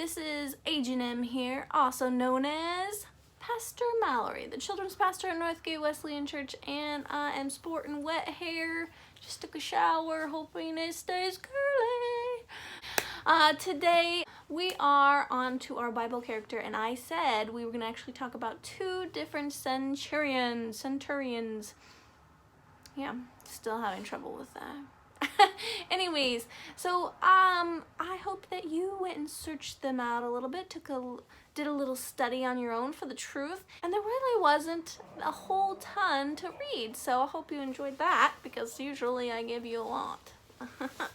This is H&M here, also known as Pastor Mallory, the children's pastor at Northgate Wesleyan Church, and I am sporting wet hair. Just took a shower, hoping it stays curly. Today we are on to our Bible character, and I said we were going to actually talk about two different centurions. Yeah, still having trouble with that. Anyways, so I hope that you went and searched them out a little bit, did a little study on your own for the truth, and there really wasn't a whole ton to read, so I hope you enjoyed that, because usually I give you a lot,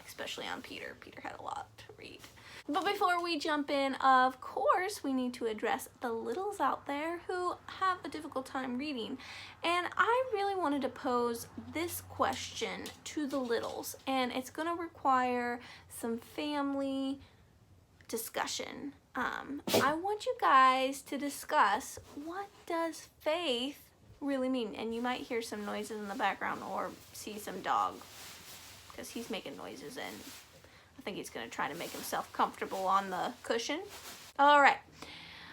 especially on Peter. Peter had a lot to read. But before we jump in, of course, we need to address the littles out there who have a difficult time reading. And I really wanted to pose this question to the littles, and it's going to require some family discussion. I want you guys to discuss, what does faith really mean? And you might hear some noises in the background or see some dog, because he's making noises, and I think he's going to try to make himself comfortable on the cushion. All right.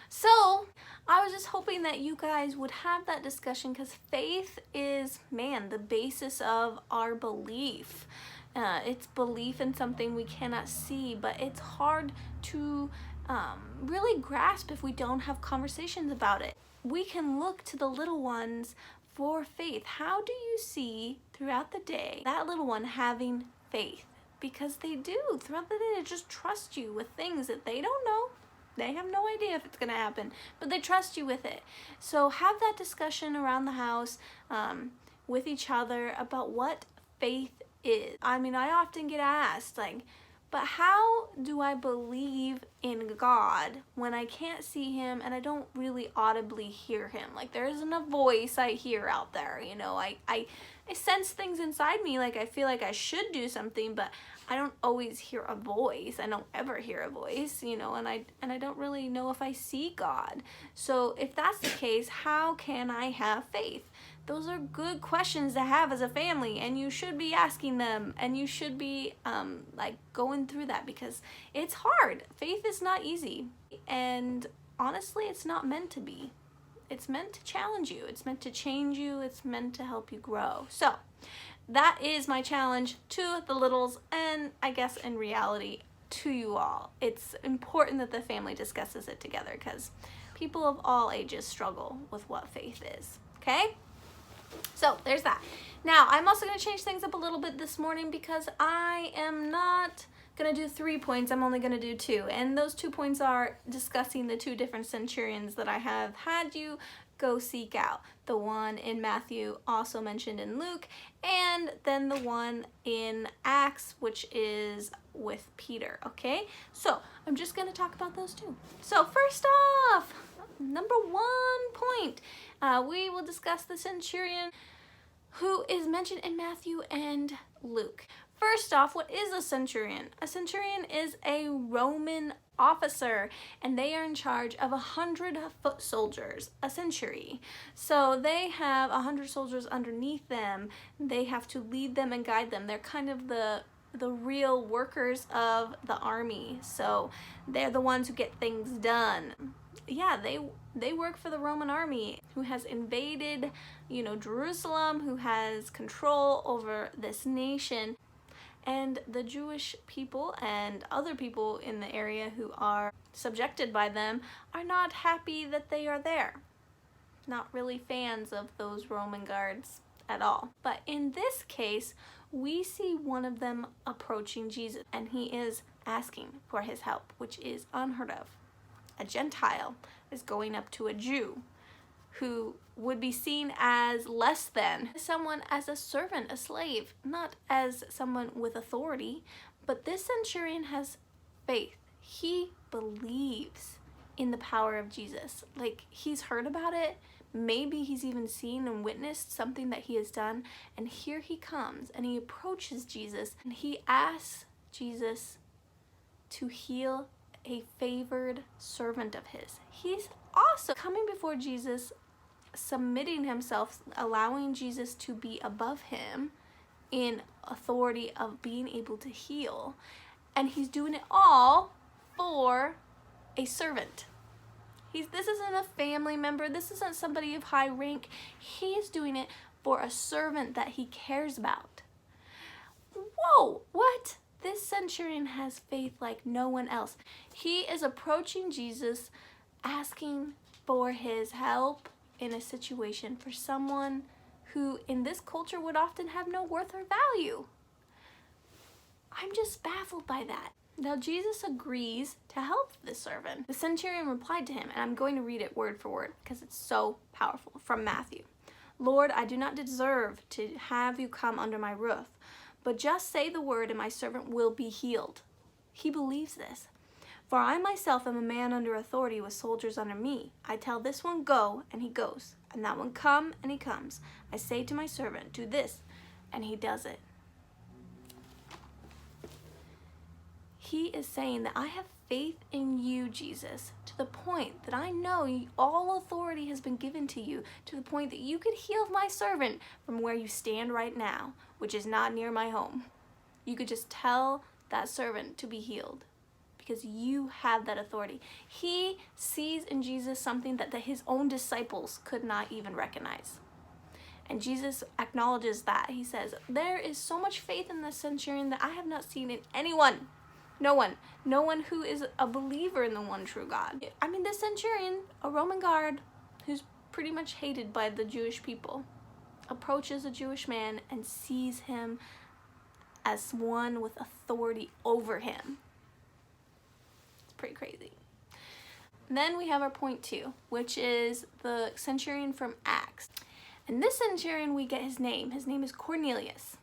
So I was just hoping that you guys would have that discussion, because faith is, the basis of our belief. It's belief in something we cannot see, but it's hard to really grasp if we don't have conversations about it. We can look to the little ones for faith. How do you see throughout the day that little one having faith? Because they do. Throughout the day, they just trust you with things that they don't know. They have no idea if it's going to happen, but they trust you with it. So have that discussion around the house with each other about what faith is. I often get asked, but how do I believe in God when I can't see him and I don't really audibly hear him? There isn't a voice I hear out there, I sense things inside me, I feel like I should do something, but I don't always hear a voice. I don't ever hear a voice, and I don't really know if I see God. So if that's the case, how can I have faith? Those are good questions to have as a family, and you should be asking them, and you should be going through that, because it's hard. Faith is not easy, and honestly, it's not meant to be. It's meant to challenge you. It's meant to change you. It's meant to help you grow. So that is my challenge to the littles, and I guess in reality to you all. It's important that the family discusses it together, because people of all ages struggle with what faith is. Okay? So there's that. Now, I'm also going to change things up a little bit this morning, because I am not going to do 3 points. I'm only going to do 2. And those 2 points are discussing the 2 different centurions that I have had you go seek out. The one in Matthew, also mentioned in Luke, and then the one in Acts, which is with Peter. Okay? So I'm just going to talk about those 2. So first off, number 1 point, we will discuss the centurion who is mentioned in Matthew and Luke. First off, what is a centurion? A centurion is a Roman officer, and they are in charge of 100 foot soldiers, a century. So they have 100 soldiers underneath them. They have to lead them and guide them. They're kind of the real workers of the army. So they're the ones who get things done. Yeah, they work for the Roman army, who has invaded, Jerusalem, who has control over this nation. And the Jewish people and other people in the area who are subjected by them are not happy that they are there. Not really fans of those Roman guards at all. But in this case, we see one of them approaching Jesus, and he is asking for his help, which is unheard of. A Gentile is going up to a Jew who would be seen as less than, someone as a servant, a slave, not as someone with authority. But this centurion has faith. He believes in the power of Jesus. He's heard about it. Maybe he's even seen and witnessed something that he has done. And here he comes, and he approaches Jesus, and he asks Jesus to heal a favored servant of his. He's also coming before Jesus, submitting himself, allowing Jesus to be above him in authority of being able to heal. And he's doing it all for a servant. This isn't a family member. This isn't somebody of high rank. He's doing it for a servant that he cares about. Whoa, what? This centurion has faith like no one else. He is approaching Jesus, asking for his help in a situation for someone who in this culture would often have no worth or value. I'm just baffled by that. Now Jesus agrees to help the servant. The centurion replied to him, and I'm going to read it word for word because it's so powerful, from Matthew. Lord, I do not deserve to have you come under my roof, but just say the word and my servant will be healed. He believes this. For I myself am a man under authority with soldiers under me. I tell this one, go, and he goes, and that one, come, and he comes. I say to my servant, do this, and he does it. He is saying that I have faith in you, Jesus, to the point that I know all authority has been given to you, to the point that you could heal my servant from where you stand right now, which is not near my home. You could just tell that servant to be healed because you have that authority. He sees in Jesus something that his own disciples could not even recognize. And Jesus acknowledges that. He says, there is so much faith in the centurion that I have not seen in anyone. No one who is a believer in the one true God. I mean, the centurion, a Roman guard who's pretty much hated by the Jewish people, approaches a Jewish man and sees him as one with authority over him. It's pretty crazy. Then we have our point 2, which is the centurion from Acts. And this centurion, we get his name. His name is Cornelius.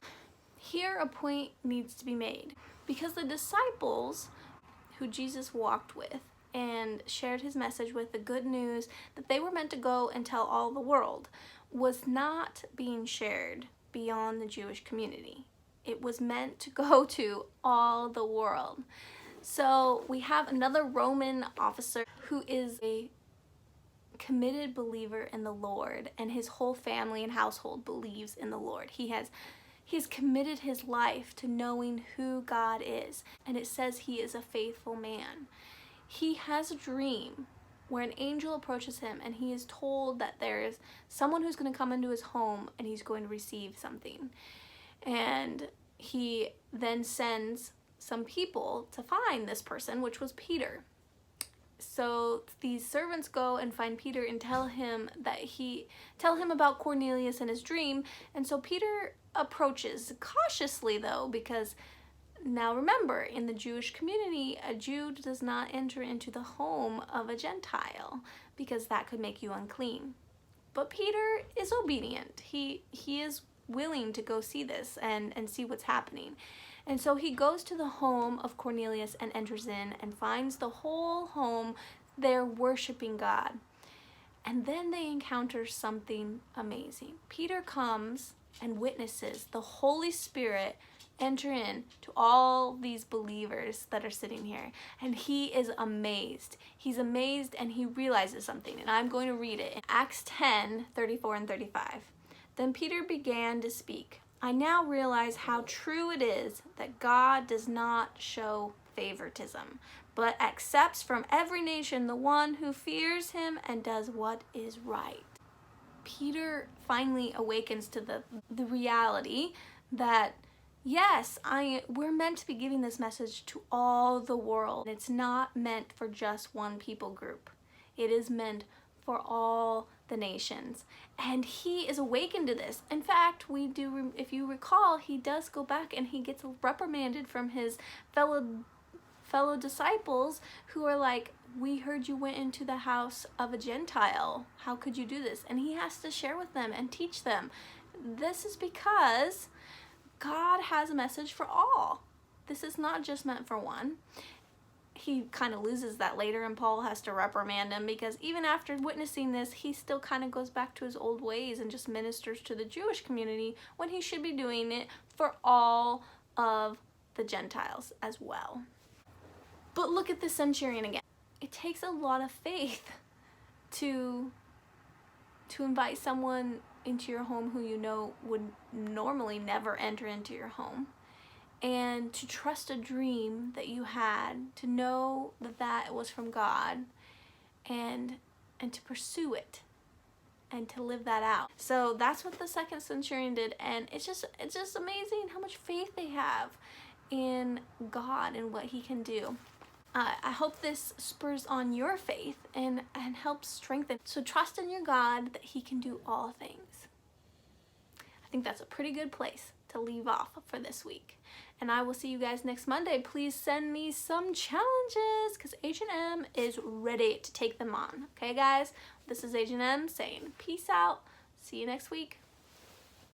Here a point needs to be made. Because the disciples who Jesus walked with and shared his message with, the good news that they were meant to go and tell all the world, was not being shared beyond the Jewish community. It was meant to go to all the world. So we have another Roman officer who is a committed believer in the Lord, and his whole family and household believes in the Lord. He's committed his life to knowing who God is, and it says he is a faithful man. He has a dream where an angel approaches him, and he is told that there is someone who's going to come into his home, and he's going to receive something. And he then sends some people to find this person, which was Peter. So these servants go and find Peter and tell him about Cornelius and his dream. And so Peter approaches cautiously, though, because now remember, in the Jewish community, a Jew does not enter into the home of a Gentile because that could make you unclean. But Peter is obedient. He is willing to go see this and see what's happening. And so he goes to the home of Cornelius and enters in and finds the whole home there worshiping God. And then they encounter something amazing. Peter comes and witnesses the Holy Spirit enter in to all these believers that are sitting here. And he is amazed. He's amazed and he realizes something. And I'm going to read it in Acts 10:34 and 35. Then Peter began to speak. I now realize how true it is that God does not show favoritism, but accepts from every nation the one who fears him and does what is right. Peter finally awakens to the reality that, yes, we're meant to be giving this message to all the world. It's not meant for just one people group. It is meant for all the nations. And he is awakened to this. In fact, if you recall, he does go back and he gets reprimanded from his fellow disciples who are like, we heard you went into the house of a Gentile. How could you do this? And he has to share with them and teach them. This is because God has a message for all. This is not just meant for one. He kind of loses that later, and Paul has to reprimand him because even after witnessing this, he still kind of goes back to his old ways and just ministers to the Jewish community when he should be doing it for all of the Gentiles as well. But look at the centurion again. It takes a lot of faith to invite someone into your home who you know would normally never enter into your home. and to trust a dream that you had, to know that that was from God, and to pursue it and to live that out. So that's what the second centurion did, and it's just amazing how much faith they have in God and what he can do. I hope this spurs on your faith and helps strengthen. So trust in your God that he can do all things. I think that's a pretty good place to leave off for this week. And I will see you guys next Monday. Please send me some challenges because H&M is ready to take them on. Okay, guys? This is H&M saying peace out. See you next week.